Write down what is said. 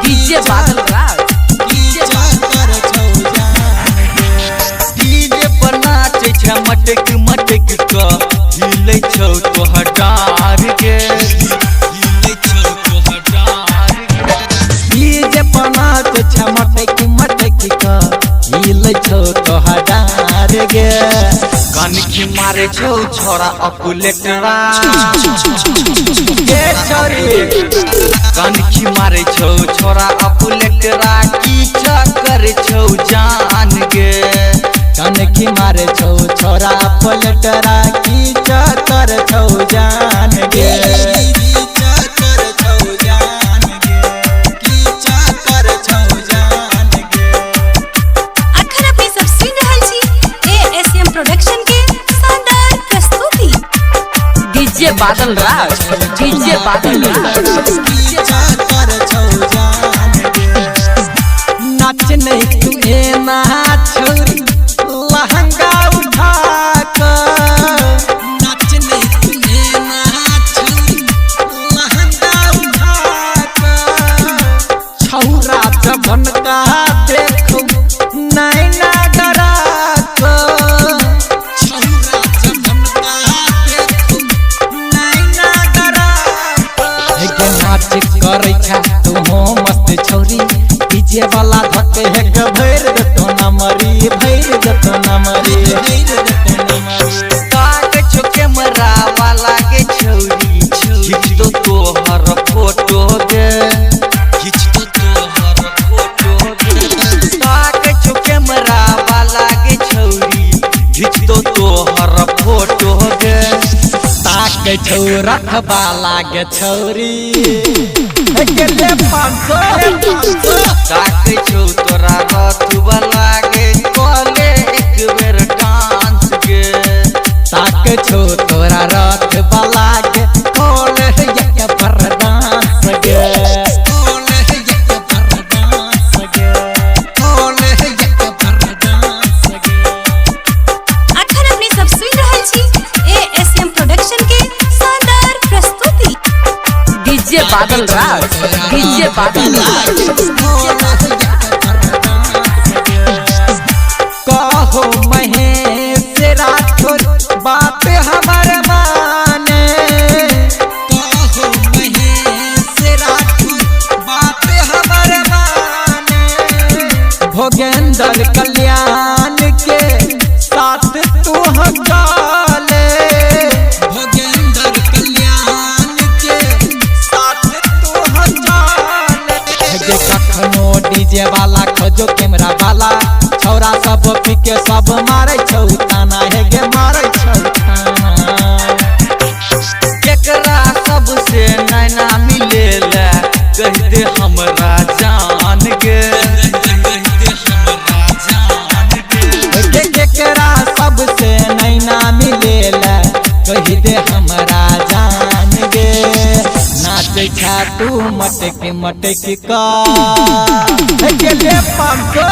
DJ बादल राज DJ पर नाचे छ मटक मटक क हिलै छौ तोहर डार के डीजे पर नाचे छ मटक मटक क हिलै छौ तोहर डार गे कनखी मारे छौ छोरा अपुलेटरा ए छोरी कनखी मारे छौ छोरा अपुलेटरा की चक्कर छौ जान गे कनखी मारे छौ छोरा पलटरा की चक्कर छौ जान गे अखन अपने सब सुन रहल छी एएसएम प्रोडक्शन के शानदार प्रस्तुति डीजे बादल राज डीजे बादल राज नाच नहीं तू ए नाच छोरी लहंगा उठा कर नाच नहीं तू ए नाच छोरी लहंगा उठा कर छौरा जबन का देखो नैना गरा को छौरा जबन का देखो नैना गरा को हे नाच करै छ तू हो मस्त छौरी डीजे वाला धके है के भैर देतो ना मरी भैर देतो ना मरी काट छो कैमरा वाला के छौरी खींच दो तोहर फोटो गे खींच दो तोहर फोटो गे काट छो कैमरा वाला के छौरी खींच दो तोहर फोटो गे ताक छौ रखबा लागे छौरी के ले 500 काट छो तोरा रथुआ लागे कोले एक बेर डांस गे ताक छौ तोरा रथ वाला के कोले एक पर डांस गे कोले एक पर डांस गे कोले एक पर डांस गे अखन अपने सब सुन रहल छी एएसएम प्रोडक्शन के शानदार प्रस्तुति डीजे बादल राज डीजे बादल राज कहो महेश राठौर बात हमारे माने कहो महेश राठौर बात हमारे माने भोगेंद्र कल्याण के साथ तू हकाले भोगेंद्र कल्याण के साथ तू हकाले कखनो डीजे वाला खोजो कैमरा वाला छौरा सब पीके सब मारे छौ ताना हे गे मारे छौ ताना केकरा सबसे नैना मिलेला कह दे हमरा जान गे केकरा सबसे नैना मिलेला कह दे हमरा जान गे नाचे छा तू मटक मटक का के ले 500